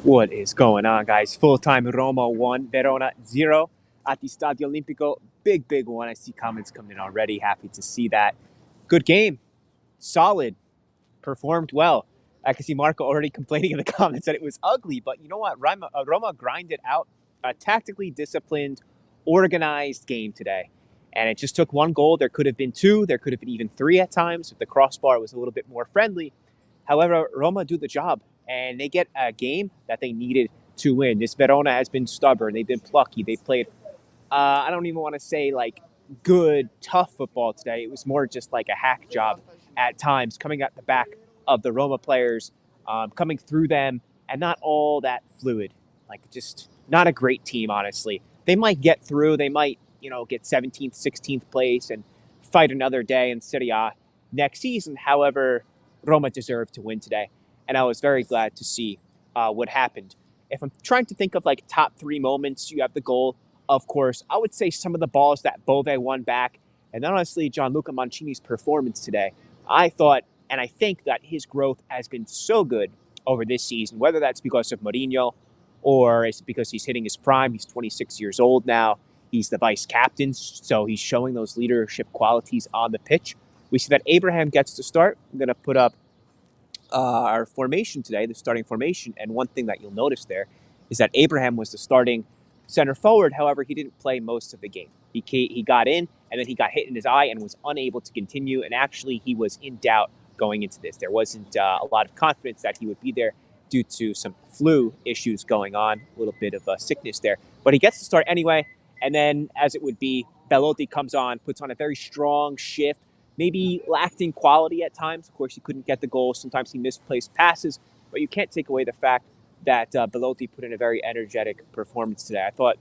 What is going on, guys? Full-time Roma 1, Verona 0 at the Stadio Olimpico. Big one. I see comments coming in already. Happy to see that. Good game. Solid. Performed well. I can see Marco already complaining in the comments that it was ugly, but you know what? Roma grinded out a tactically disciplined, organized game today. And it just took one goal. There could have been two. There could have been even three at times if the crossbar was a little bit more friendly. However, Roma do the job, and they get a game that they needed to win. This Verona has been stubborn. They've been plucky. They played, I don't even want to say like good, tough football today. It was more just like a hack job at times, coming at the back of the Roma players, coming through them, and not all that fluid. Like, just not a great team, honestly. They might get through. They might, get 17th, 16th place and fight another day in Serie A next season. However, Roma deserved to win today, and I was very glad to see what happened. If I'm trying to think of like top three moments, you have the goal, of course. I would say some of the balls that Bove won back, and then honestly, Gianluca Mancini's performance today. I thought, and I think that his growth has been so good over this season, whether that's because of Mourinho or it's because he's hitting his prime. He's 26 years old now. He's the vice captain, so he's showing those leadership qualities on the pitch. We see that Abraham gets to start. I'm going to put up our formation today, the starting formation. And one thing that you'll notice there is that Abraham was the starting center forward. However, he didn't play most of the game. He got in, and then he got hit in his eye and was unable to continue. And actually, he was in doubt going into this. There wasn't a lot of confidence that he would be there due to some flu issues going on, a little bit of a sickness there. But he gets to start anyway. And then, as it would be, Belotti comes on, puts on a very strong shift, maybe lacked in quality at times. Of course, he couldn't get the goal. Sometimes he misplaced passes, but you can't take away the fact that Belotti put in a very energetic performance today. I thought,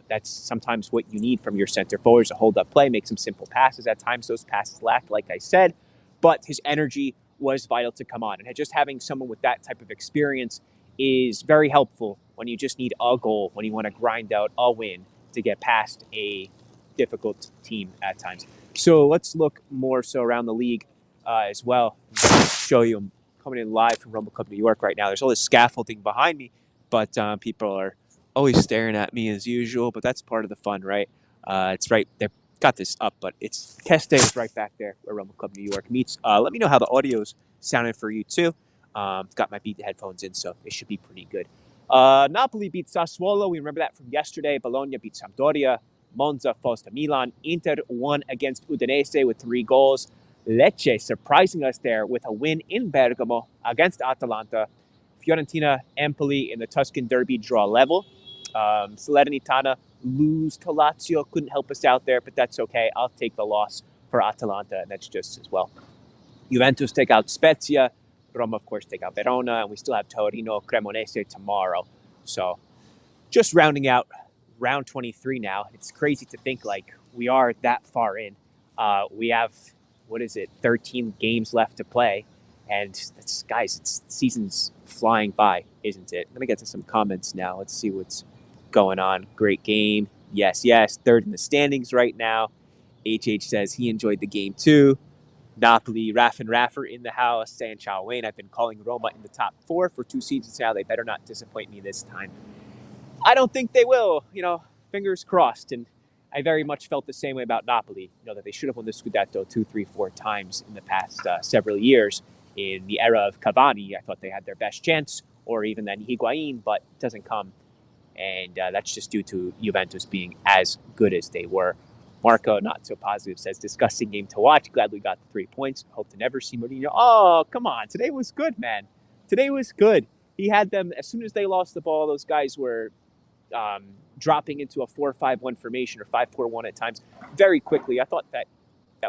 that's sometimes what you need from your center forwards, to hold up play, make some simple passes. At times, those passes lacked, like I said, but his energy was vital to come on. And just having someone with that type of experience is very helpful when you just need a goal, when you want to grind out a win to get past a difficult team at times. So let's look more so around the league as well. Show you, I'm coming in live from Roma Club New York right now. There's all this scaffolding behind me, but people are always staring at me as usual. But that's part of the fun, right? It's right. They've got this up, but it's Keste is right back there where Roma Club New York meets. Let me know how the audio's sounding for you too. Got my Beat headphones in, so it should be pretty good. Napoli beat Sassuolo. We remember that from yesterday. Bologna beat Sampdoria. Monza falls to Milan. Inter won against Udinese with 3 goals. Lecce surprising us there with a win in Bergamo against Atalanta. Fiorentina, Empoli in the Tuscan Derby draw level. Salernitana lose to Lazio. Couldn't help us out there, but that's okay. I'll take the loss for Atalanta, and that's just as well. Juventus take out Spezia. Roma, of course, take out Verona, and we still have Torino, Cremonese tomorrow. So just rounding out round 23 now. It's crazy to think like we are that far in. We have, 13 games left to play. And guys, season's flying by, isn't it? I'm going to get to some comments now. Let's see what's going on. Great game. Yes. Third in the standings right now. HH says he enjoyed the game too. Napoli, Raff and Raffer in the house, saying Chow Wayne. I've been calling Roma in the top 4 for 2 seasons now. They better not disappoint me this time. I don't think they will. Fingers crossed. And I very much felt the same way about Napoli. That they should have won the Scudetto 2, 3, 4 times in the past several years. In the era of Cavani, I thought they had their best chance, or even then Higuain, but it doesn't come. And that's just due to Juventus being as good as they were. Marco, not so positive, says, disgusting game to watch. Glad we got the 3 points. Hope to never see Mourinho. Oh, come on. Today was good, man. Today was good. He had them, as soon as they lost the ball, those guys were dropping into a 4-5-1 formation or 5-4-1 at times very quickly. I thought that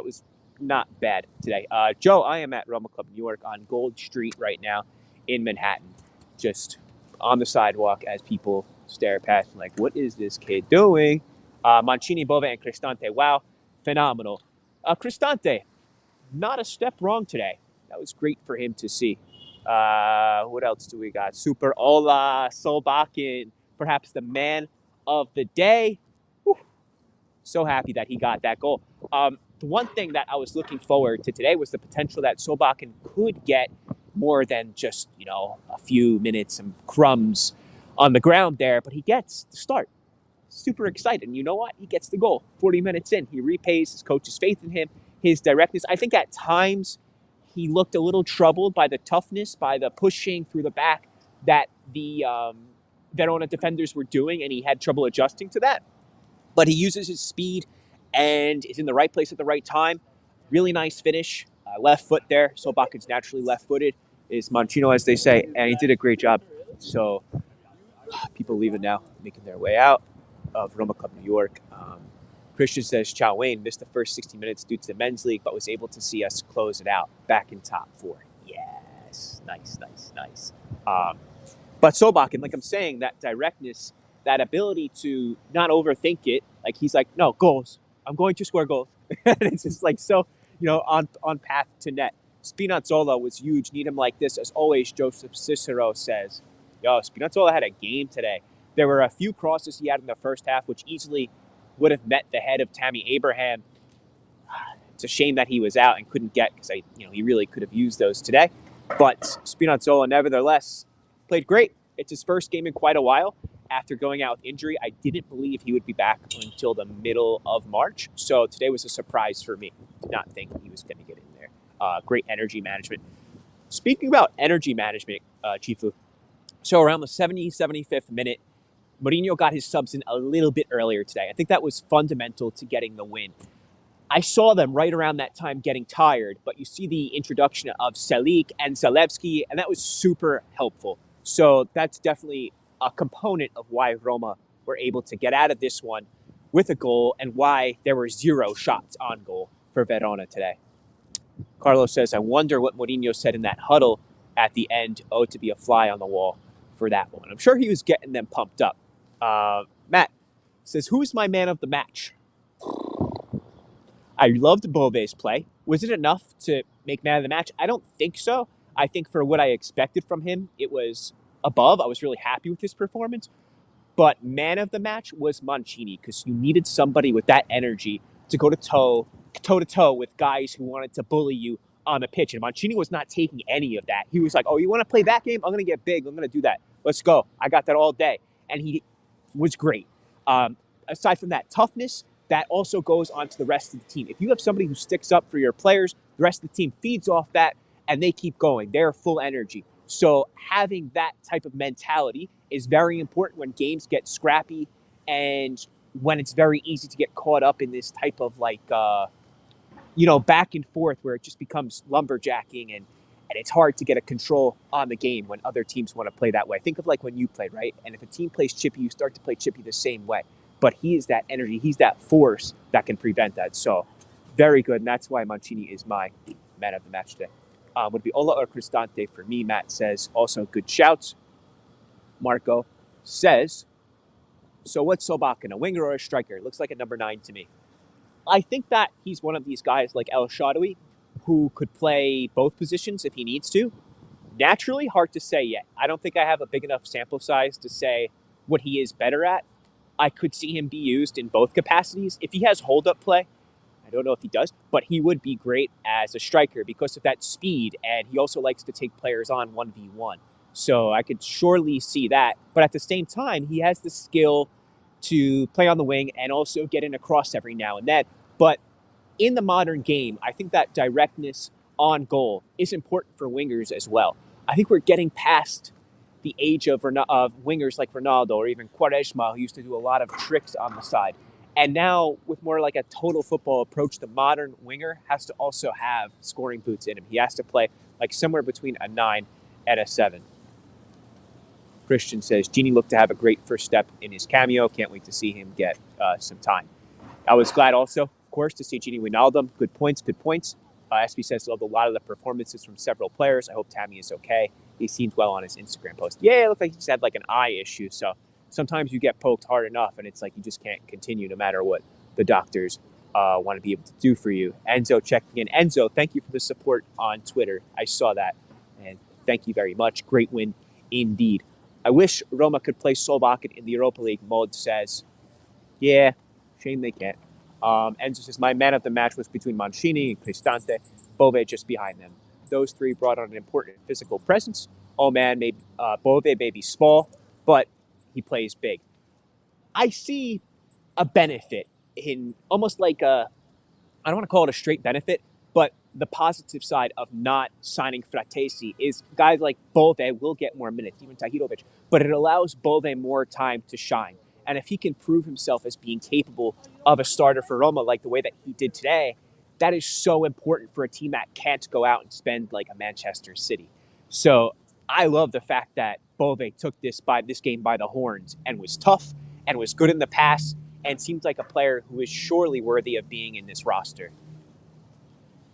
was not bad today. Joe, I am at Roma Club New York on Gold Street right now in Manhattan. Just on the sidewalk as people stare past me like, what is this kid doing? Mancini, Bove, and Cristante. Wow, phenomenal. Cristante, not a step wrong today. That was great for him to see. What else do we got? Super Ola, Solbakken, perhaps the man of the day. Whew. So happy that he got that goal. The one thing that I was looking forward to today was the potential that Solbakken could get more than just, a few minutes and crumbs on the ground there, but he gets the start. Super excited. And you know what? He gets the goal 40 minutes in. He repays his coach's faith in him, his directness. I think at times he looked a little troubled by the toughness, by the pushing through the back that the Verona defenders were doing, and he had trouble adjusting to that. But he uses his speed and is in the right place at the right time. Really nice finish. Left foot there. Solbakken naturally left-footed. Is Mancino, as they say, and he did a great job. So people leaving now, making their way out of Roma Club New York. Christian says, Chow Wayne missed the first 60 minutes due to the men's league, but was able to see us close it out. Back in top four. Yes. Nice. But Solbakken, like I'm saying, that directness, that ability to not overthink it, like he's like, no, goals. I'm going to score goals. And it's just like so, on path to net. Spinazzola was huge. Need him like this. As always, Joseph Cicero says, Spinazzola had a game today. There were a few crosses he had in the first half, which easily would have met the head of Tammy Abraham. It's a shame that he was out and couldn't get, because he really could have used those today. But Spinazzola, nevertheless, played great. It's his first game in quite a while. After going out with injury, I didn't believe he would be back until the middle of March. So today was a surprise for me. Did not think he was going to get in there. Great energy management. Speaking about energy management, Chifu, so around the 75th minute, Mourinho got his subs in a little bit earlier today. I think that was fundamental to getting the win. I saw them right around that time getting tired, but you see the introduction of Selic and Zalewski, and that was super helpful. So that's definitely a component of why Roma were able to get out of this one with a goal, and why there were 0 shots on goal for Verona today. Carlos says, I wonder what Mourinho said in that huddle at the end. Oh, to be a fly on the wall for that one. I'm sure he was getting them pumped up. Matt says, who's my man of the match? I loved Bove's play. Was it enough to make man of the match? I don't think so. I think for what I expected from him, it was above. I was really happy with his performance. But man of the match was Mancini, because you needed somebody with that energy to go toe-to-toe with guys who wanted to bully you on the pitch. And Mancini was not taking any of that. He was like, oh, you want to play that game? I'm going to get big. I'm going to do that. Let's go. I got that all day. And he was great. Aside from that toughness, that also goes on to the rest of the team. If you have somebody who sticks up for your players, the rest of the team feeds off that, and they keep going. They're full energy. So having that type of mentality is very important when games get scrappy, and when it's very easy to get caught up in this type of back and forth where it just becomes lumberjacking, and it's hard to get a control on the game when other teams want to play that way. Think of like when you played, right? And if a team plays chippy, you start to play chippy the same way. But he is that energy. He's that force that can prevent that. So very good. And that's why Mancini is my man of the match today. Would be Ola or Cristante for me, Matt says. Also good shouts. Marco says, so what's Solbakken, a winger or a striker? Looks like a number 9 to me. I think that he's one of these guys like El Shaarawy who could play both positions if he needs to. Naturally, hard to say yet. I don't think I have a big enough sample size to say what he is better at. I could see him be used in both capacities. If he has hold-up play, I don't know if he does, but he would be great as a striker because of that speed, and he also likes to take players on 1v1. So I could surely see that. But at the same time, he has the skill to play on the wing and also get in a cross every now and then. But in the modern game, I think that directness on goal is important for wingers as well. I think we're getting past the age of wingers like Ronaldo or even Quaresma, who used to do a lot of tricks on the side. And now, with more like a total football approach, the modern winger has to also have scoring boots in him. He has to play like somewhere between a 9 and a 7. Christian says, Gini looked to have a great first step in his cameo. Can't wait to see him get some time. I was glad also, of course, to see Gini Wijnaldum. Good points. SB says, loved a lot of the performances from several players. I hope Tammy is okay. He seemed well on his Instagram post. Yeah, it looked like he just had like an eye issue. So sometimes you get poked hard enough and it's like you just can't continue no matter what the doctors want to be able to do for you. Enzo checking in. Enzo, thank you for the support on Twitter. I saw that. And thank you very much. Great win indeed. I wish Roma could play Solbakken in the Europa League. Mod says, yeah, shame they can't. Enzo says, my man of the match was between Mancini and Cristante. Bove just behind them. those three brought on an important physical presence. Oh man, Bove may be small, but he plays big. I see a benefit in almost like I don't want to call it a straight benefit, but the positive side of not signing Fratesi is guys like Bove will get more minutes, even Tahirovic, but it allows Bove more time to shine. And if he can prove himself as being capable of a starter for Roma, like the way that he did today, that is so important for a team that can't go out and spend like a Manchester City. So I love the fact that Bove took this game by the horns and was tough and was good in the pass and seems like a player who is surely worthy of being in this roster.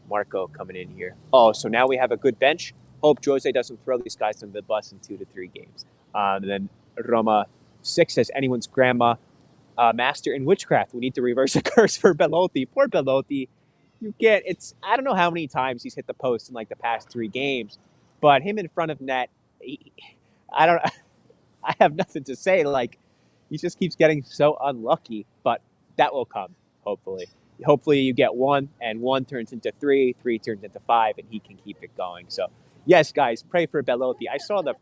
Marco coming in here. Oh, so now we have a good bench. Hope Jose doesn't throw these guys under the bus in 2 to 3 games. And then Roma 6 says anyone's grandma master in witchcraft. We need to reverse a curse for Belotti. Poor Belotti. I don't know how many times he's hit the post in like the past 3 games, but him in front of net, I have nothing to say. Like, he just keeps getting so unlucky, but that will come, hopefully. Hopefully you get 1, and 1 turns into 3, 3 turns into 5, and he can keep it going. So, yes, guys, pray for Belotti. I saw the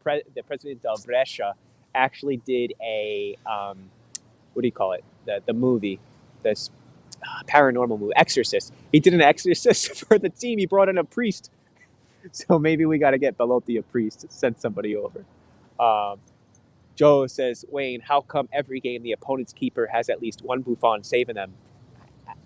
president of Brescia actually did a, what do you call it? The movie, this paranormal movie, Exorcist. He did an exorcist for the team. He brought in a priest. So maybe we got to get Belotti a priest, send somebody over. Joe says, Wayne, how come every game the opponent's keeper has at least one Buffon saving them?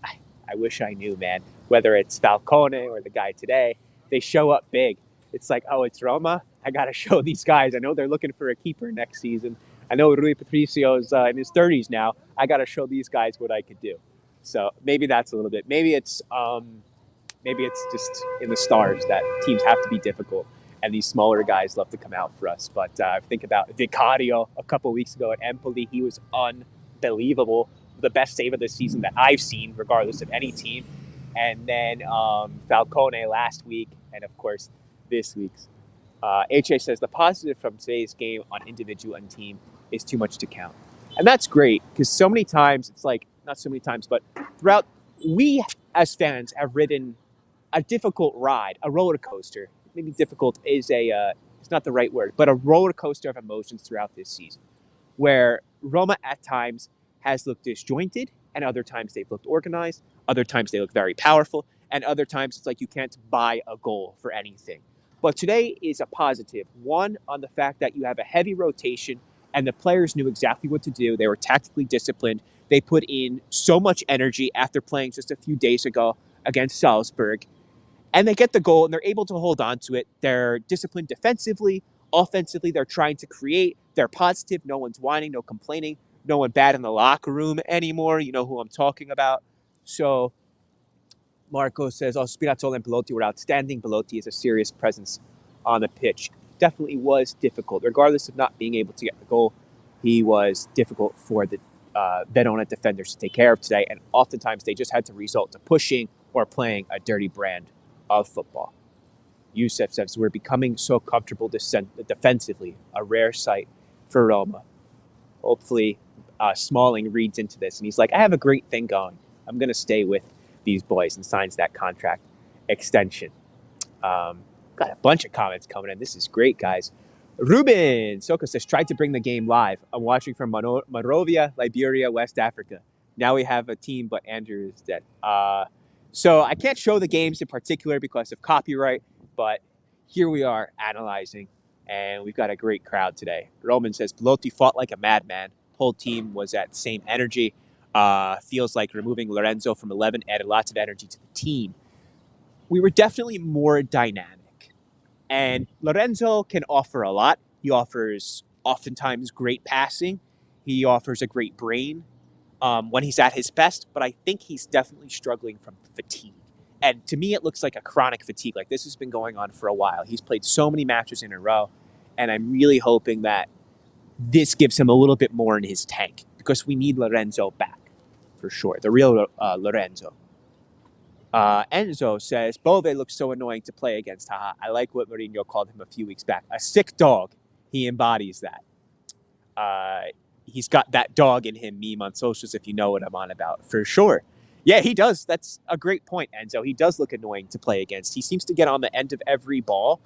I wish I knew, man. Whether it's Falcone or the guy today, they show up big. It's like, oh, it's Roma? I got to show these guys. I know they're looking for a keeper next season. I know Rui Patricio's in his 30s now. I got to show these guys what I could do. So maybe that's a little bit. Maybe it's just in the stars that teams have to be difficult. And these smaller guys love to come out for us. But think about Vicario a couple weeks ago at Empoli. He was unbelievable. The best save of the season that I've seen, regardless of any team. And then Falcone last week. And, of course, this week's. HA says, the positive from today's game on individual and team is too much to count. And that's great, because so many times, it's like, not so many times, but throughout, we as fans have ridden a difficult ride, a roller coaster. Maybe difficult is it's not the right word, but a roller coaster of emotions throughout this season, where Roma at times has looked disjointed, and other times they've looked organized, other times they look very powerful, and other times it's like you can't buy a goal for anything. But today is a positive. One, on the fact that you have a heavy rotation, and the players knew exactly what to do. They were tactically disciplined. They put in so much energy after playing just a few days ago against Salzburg. And they get the goal, and they're able to hold on to it. They're disciplined defensively. Offensively, they're trying to create. They're positive. No one's whining, no complaining. No one bad in the locker room anymore. You know who I'm talking about. So Marco says, Spinazzola and Belotti were outstanding. Belotti is a serious presence on the pitch. Definitely was difficult. Regardless of not being able to get the goal, he was difficult for the Verona defenders to take care of today. And oftentimes they just had to resort to pushing or playing a dirty brand of football. Youssef says, we're becoming so comfortable defensively, a rare sight for Roma. Hopefully, Smalling reads into this, and he's like, I have a great thing going. I'm going to stay with these boys, and signs that contract extension. Got a bunch of comments coming in. This is great, guys. Ruben Soko says, tried to bring the game live. I'm watching from Monrovia, Liberia, West Africa. Now we have a team, but Andrew is dead. So I can't show the games in particular because of copyright, but here we are analyzing, and we've got a great crowd today. Roman says, Belotti fought like a madman. Whole team was at same energy. Feels like removing Lorenzo from 11 added lots of energy to the team. We were definitely more dynamic. And Lorenzo can offer a lot. He offers oftentimes great passing. He offers a great brain when he's at his best, but I think he's definitely struggling from fatigue. And to me, it looks like a chronic fatigue. Like this has been going on for a while. He's played so many matches in a row, and I'm really hoping that this gives him a little bit more in his tank, because we need Lorenzo back, for sure. The real Lorenzo. Enzo says, Bove looks so annoying to play against. Haha. I like what Mourinho called him a few weeks back. A sick dog. He embodies that. He's got that dog in him meme on socials, if you know what I'm on about, for sure. Yeah, he does. That's a great point, Enzo. He does look annoying to play against. He seems to get on the end of every ball.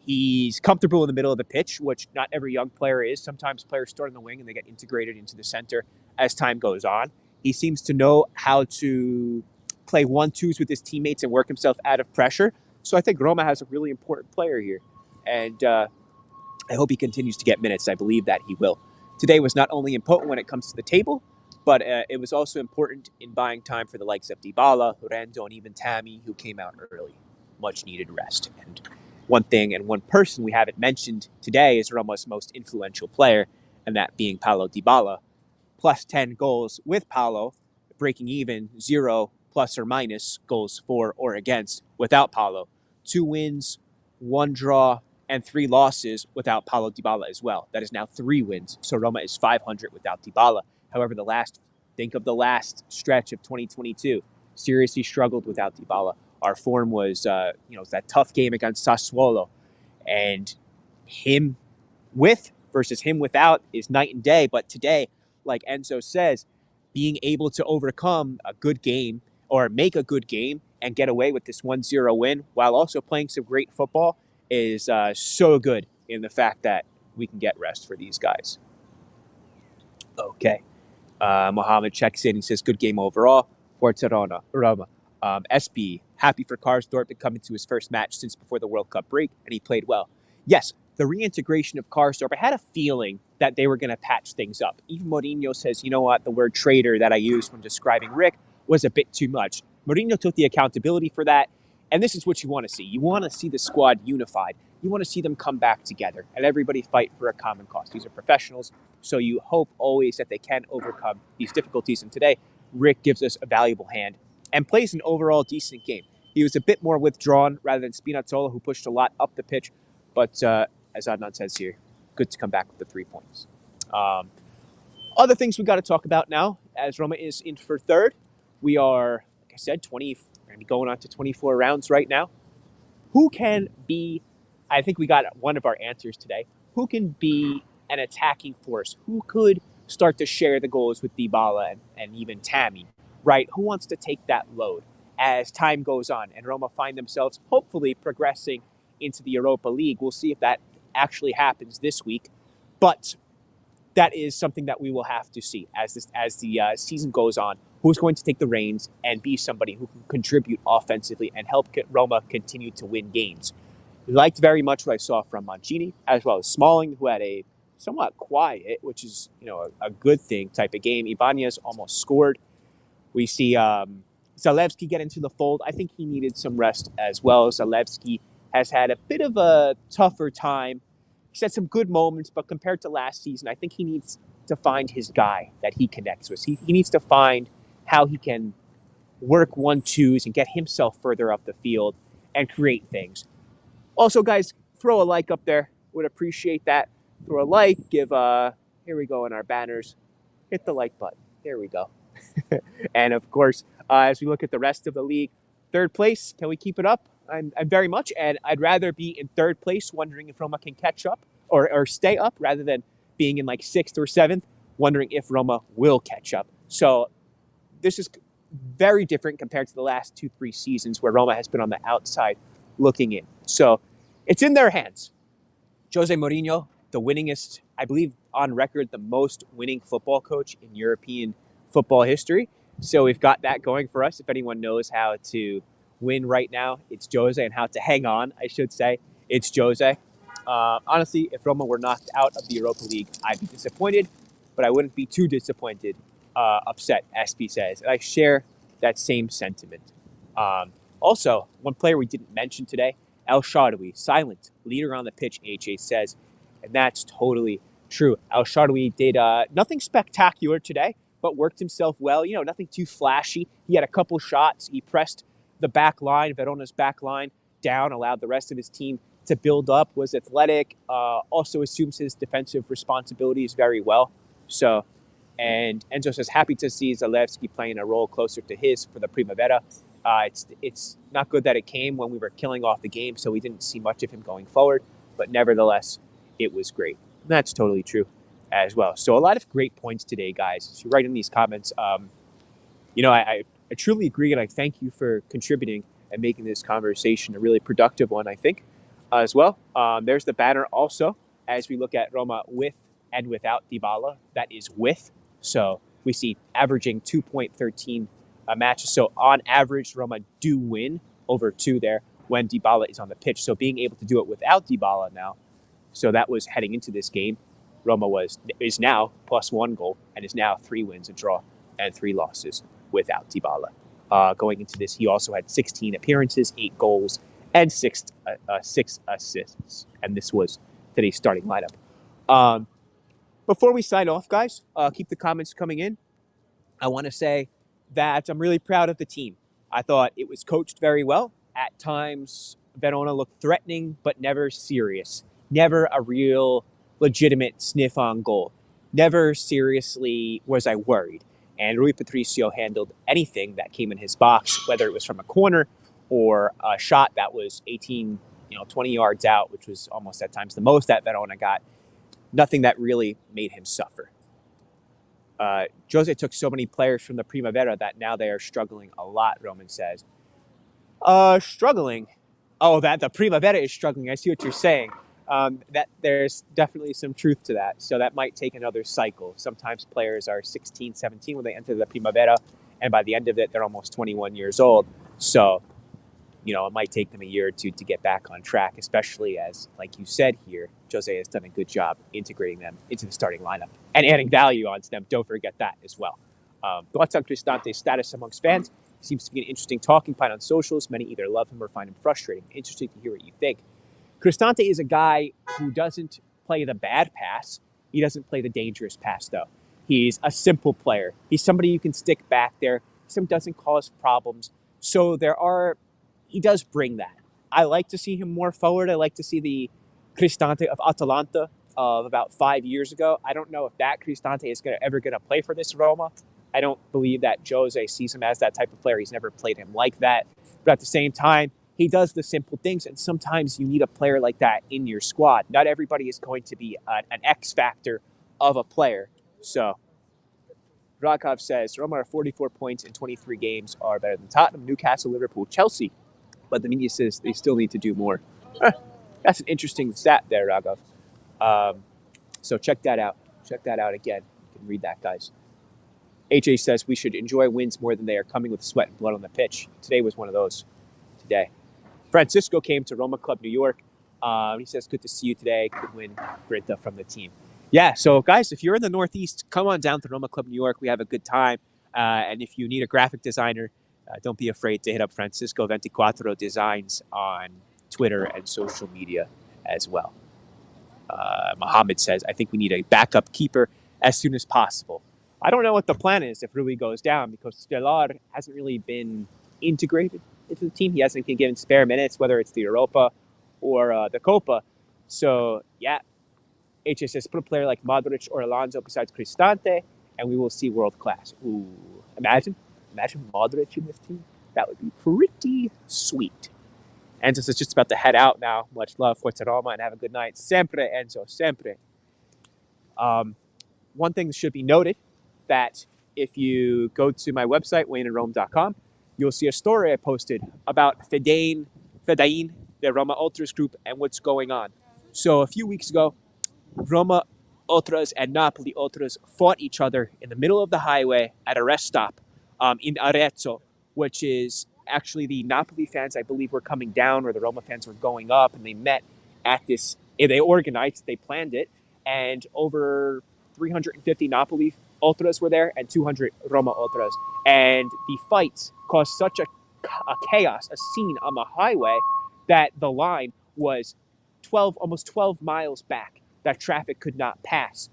He's comfortable in the middle of the pitch, which not every young player is. Sometimes players start on the wing and they get integrated into the center as time goes on. He seems to know how to play 1-2s with his teammates and work himself out of pressure. So I think Roma has a really important player here. And I hope he continues to get minutes. I believe that he will. Today was not only important when it comes to the table, but it was also important in buying time for the likes of Dybala, Lorenzo, and even Tammy, who came out early. Much needed rest. And one thing and one person we haven't mentioned today is Roma's most influential player, and that being Paulo Dybala. Plus 10 goals with Paulo, breaking even 0 plus or minus goals for or against without Paulo. 2 wins, 1 draw, and 3 losses without Paulo Dybala as well. That is now 3 wins. So Roma is 500 without Dybala. However, think of the last stretch of 2022. Seriously struggled without Dybala. Our form was, that tough game against Sassuolo, and him with versus him without is night and day. But today, like Enzo says, being able to overcome a good game or make a good game and get away with this 1-0 win while also playing some great football is so good in the fact that we can get rest for these guys. Okay. Mohammed checks in. He says, good game overall. Forza Roma. SB, happy for Karsdorp to come into his first match since before the World Cup break, and he played well. Yes, the reintegration of Karsdorp, I had a feeling that they were going to patch things up. Even Mourinho says, you know what, the word traitor that I used when describing Rick was a bit too much. Mourinho took the accountability for that, and this is what you want to see. You want to see the squad unified. You want to see them come back together and everybody fight for a common cause. These are professionals, so you hope always that they can overcome these difficulties. And today, Rick gives us a valuable hand and plays an overall decent game. He was a bit more withdrawn rather than Spinazzola, who pushed a lot up the pitch. But as Adnan says here, good to come back with the 3 points. Other things we got to talk about now, as Roma is in for third. We are, like I said, we're going to be going on to 24 rounds right now. Who can be, I think we got one of our answers today, who can be an attacking force? Who could start to share the goals with Dybala and even Tammy, right? Who wants to take that load as time goes on and Roma find themselves hopefully progressing into the Europa League? We'll see if that actually happens this week, but that is something that we will have to see as the season goes on. Who's going to take the reins and be somebody who can contribute offensively and help Roma continue to win games? Liked very much what I saw from Mancini, as well as Smalling, who had a somewhat quiet, which is a good thing type of game. Ibanez almost scored. We see Zalewski get into the fold. I think he needed some rest as well. Zalewski has had a bit of a tougher time. He's had some good moments, but compared to last season, I think he needs to find his guy that he connects with. He needs to find how he can work 1-2s and get himself further up the field and create things. Also, guys, throw a like up there. Would appreciate that. Throw a like. Give here we go in our banners. Hit the like button. There we go. And of course, as we look at the rest of the league, third place, can we keep it up? I'm very much, and I'd rather be in third place, wondering if Roma can catch up or stay up, rather than being in like 6th or 7th, wondering if Roma will catch up. So this is very different compared to the last 2-3 seasons where Roma has been on the outside looking in. So it's in their hands. Jose Mourinho, the winningest, I believe on record, the most winning football coach in European football history. So we've got that going for us. If anyone knows how to win right now, it's Jose, and how to hang on, I should say, it's Jose. Honestly, if Roma were knocked out of the Europa League, I'd be disappointed, but I wouldn't be too disappointed, upset, SB says. And I share that same sentiment. Also, one player we didn't mention today, El Shaarawy, silent leader on the pitch, HA says, and that's totally true. El Shaarawy did nothing spectacular today, but worked himself well. Nothing too flashy. He had a couple shots. He pressed the back line, Verona's back line, down, allowed the rest of his team to build up, was athletic, also assumes his defensive responsibilities very well. So, and Enzo says, happy to see Zalewski playing a role closer to his for the Primavera. It's not good that it came when we were killing off the game, so we didn't see much of him going forward, but nevertheless, it was great. And that's totally true as well. So a lot of great points today, guys. So write in these comments. I I truly agree, and I thank you for contributing and making this conversation a really productive one, I think, as well. There's the banner also, as we look at Roma with and without Dybala. That is with. So we see averaging 2.13 matches. So on average, Roma do win over 2 there when Dybala is on the pitch. So being able to do it without Dybala now, so that was heading into this game. Roma is now +1 goal and is now 3 wins, a draw, and 3 losses without Dybala. Going into this, he also had 16 appearances, 8 goals, and 6 assists. And this was today's starting lineup. Before we sign off, guys, keep the comments coming in. I want to say that I'm really proud of the team. I thought it was coached very well. At times, Verona looked threatening, but never serious. Never a real legitimate sniff on goal. Never seriously was I worried. And Rui Patricio handled anything that came in his box, whether it was from a corner or a shot that was 18, 20 yards out, which was almost at times the most that Verona got. Nothing that really made him suffer. Jose took so many players from the Primavera that now they are struggling a lot, Roman says. Struggling? Oh, that the Primavera is struggling. I see what you're saying. That there's definitely some truth to that. So that might take another cycle. Sometimes players are 16, 17 when they enter the Primavera, and by the end of it, they're almost 21 years old. So, it might take them a year or two to get back on track, especially as, like you said here, Jose has done a good job integrating them into the starting lineup and adding value onto them. Don't forget that as well. Thoughts on Cristante's status amongst fans? Seems to be an interesting talking point on socials. Many either love him or find him frustrating. Interesting to hear what you think. Cristante is a guy who doesn't play the bad pass. He doesn't play the dangerous pass, though. He's a simple player. He's somebody you can stick back there. He doesn't cause problems. So he does bring that. I like to see him more forward. I like to see the Cristante of Atalanta of about 5 years ago. I don't know if that Cristante is ever going to play for this Roma. I don't believe that Jose sees him as that type of player. He's never played him like that. But at the same time, he does the simple things, and sometimes you need a player like that in your squad. Not everybody is going to be an X factor of a player. So Rakov says, Roma are 44 points in 23 games, are better than Tottenham, Newcastle, Liverpool, Chelsea. But the media says they still need to do more. That's an interesting stat there, Raghav. So check that out. Check that out again. You can read that, guys. AJ says we should enjoy wins more than they are coming with sweat and blood on the pitch. Today was one of those. Today. Francisco came to Roma Club New York. He says, good to see you today. Good win, Brinta, from the team. Yeah, so guys, if you're in the Northeast, come on down to Roma Club New York. We have a good time. And if you need a graphic designer, don't be afraid to hit up Francisco 24 Designs on Twitter and social media as well. Mohammed says, I think we need a backup keeper as soon as possible. I don't know what the plan is if Rui goes down, because Giallorossi hasn't really been integrated into the team. He hasn't been given spare minutes, whether it's the Europa or the Copa. So, yeah, HSS put a player like Modric or Alonso besides Cristante, and we will see world class. Ooh, imagine Modric in this team. That would be pretty sweet. Enzo is just about to head out now. Much love, Forza Roma, and have a good night. Sempre, Enzo, sempre. One thing should be noted, that if you go to my website, wayneandrome.com, you'll see a story I posted about Fedain, the Roma Ultras group, and what's going on. So a few weeks ago, Roma Ultras and Napoli Ultras fought each other in the middle of the highway at a rest stop in Arezzo, which is actually the Napoli fans, I believe, were coming down, or the Roma fans were going up, and they met at this. They organized, they planned it, and over 350 Napoli Ultras were there and 200 Roma Ultras. And the fights caused such a chaos, a scene on the highway, that the line was almost 12 miles back, that traffic could not pass.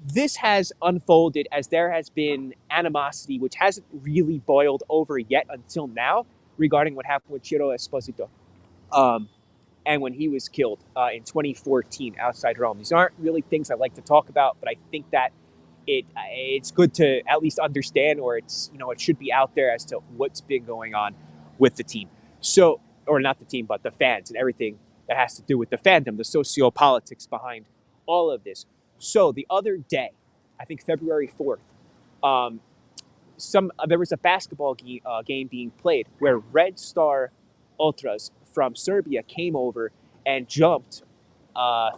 This has unfolded as there has been animosity, which hasn't really boiled over yet until now, regarding what happened with Ciro Esposito and when he was killed in 2014 outside Rome. These aren't really things I like to talk about, but I think that it's good to at least understand, or it should be out there as to what's been going on with the team. So, or not the team, but the fans and everything that has to do with the fandom, the sociopolitics behind all of this. So the other day, I think February 4th, there was a basketball game being played where Red Star Ultras from Serbia came over and jumped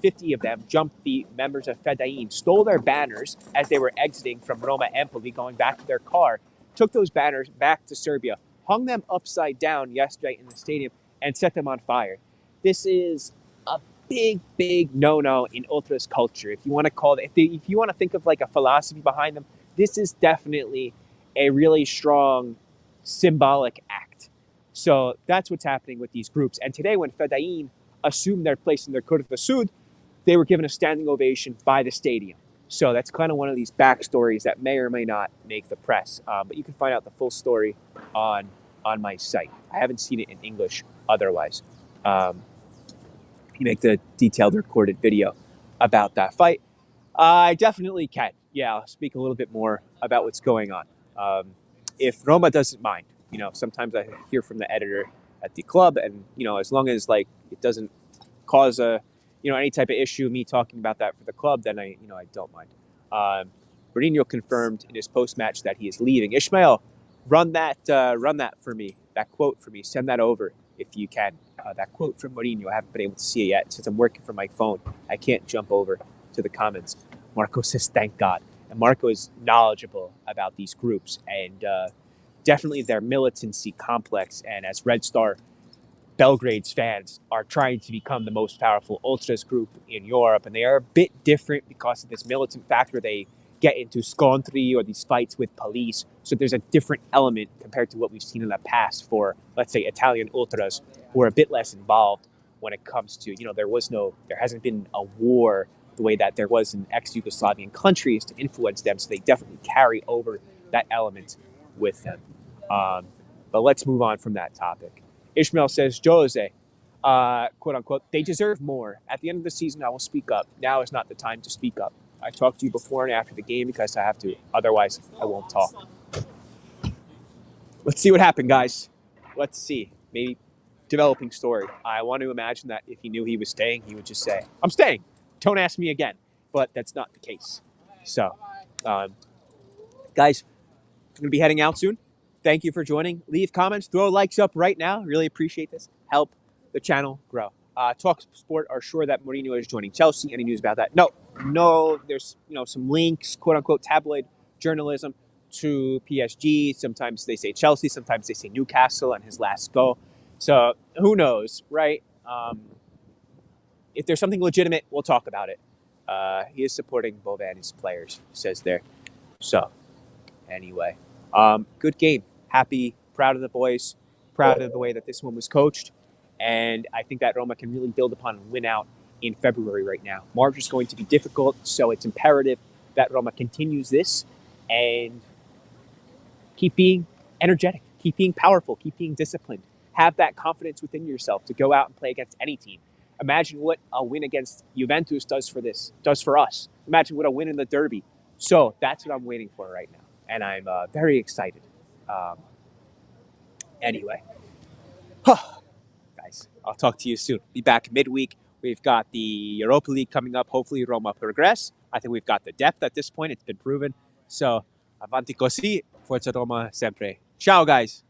50 of them, jumped the members of Fedain, stole their banners as they were exiting from Roma Empoli, going back to their car, took those banners back to Serbia, hung them upside down yesterday in the stadium, and set them on fire. This is a big, big no-no in Ultras culture. If you want to call it, if you want to think of like a philosophy behind them, this is definitely a really strong symbolic act. So that's what's happening with these groups. And today, when Fedain assumed their place in their Curva Sud, they were given a standing ovation by the stadium. So that's kind of one of these backstories that may or may not make the press. But you can find out the full story on my site. I haven't seen it in English otherwise. You make the detailed recorded video about that fight. I definitely can. Yeah, I'll speak a little bit more about what's going on. If Roma doesn't mind, sometimes I hear from the editor at the club, and as long as like it doesn't cause any type of issue, me talking about that for the club, then I don't mind. Mourinho confirmed in his post-match that he is leaving. Ishmael, run that for me. That quote for me. Send that over if you can. That quote from Mourinho. I haven't been able to see it yet since I'm working from my phone. I can't jump over to the comments. Marco says, "Thank God." And Marco is knowledgeable about these groups and definitely their militancy complex. And as Red Star Belgrade's fans are trying to become the most powerful ultras group in Europe, and they are a bit different because of this militant factor. They get into scontri or these fights with police. So there's a different element compared to what we've seen in the past for, let's say, Italian ultras who are a bit less involved when it comes to, there hasn't been a war the way that there was in ex-Yugoslavian countries to influence them. So they definitely carry over that element with them. But let's move on from that topic. Ishmael says, Jose, quote unquote, they deserve more. At the end of the season, I will speak up. Now is not the time to speak up. I talked to you before and after the game because I have to. Otherwise, I won't talk. Let's see what happened, guys. Let's see. Maybe developing story. I want to imagine that if he knew he was staying, he would just say, I'm staying. Don't ask me again. But that's not the case. So, guys, I'm going to be heading out soon. Thank you for joining. Leave comments. Throw likes up right now. Really appreciate this. Help the channel grow. Talk Sport are sure that Mourinho is joining Chelsea. Any news about that? No. There's some links, quote unquote, tabloid journalism to PSG. Sometimes they say Chelsea. Sometimes they say Newcastle and his last go. So who knows, right? If there's something legitimate, we'll talk about it. He is supporting Bovani's players, says there. So anyway, good game. Happy, proud of the boys, proud of the way that this one was coached. And I think that Roma can really build upon and win out in February right now. March is going to be difficult, so it's imperative that Roma continues this and keep being energetic, keep being powerful, keep being disciplined. Have that confidence within yourself to go out and play against any team. Imagine what a win against Juventus does for us. Imagine what a win in the derby. So that's what I'm waiting for right now. And I'm very excited. Anyway. Guys, I'll talk to you soon. Be back midweek. We've got the Europa League coming up. Hopefully Roma progress. I think we've got the depth at this point. It's been proven. So, avanti così. Forza Roma sempre. Ciao, guys.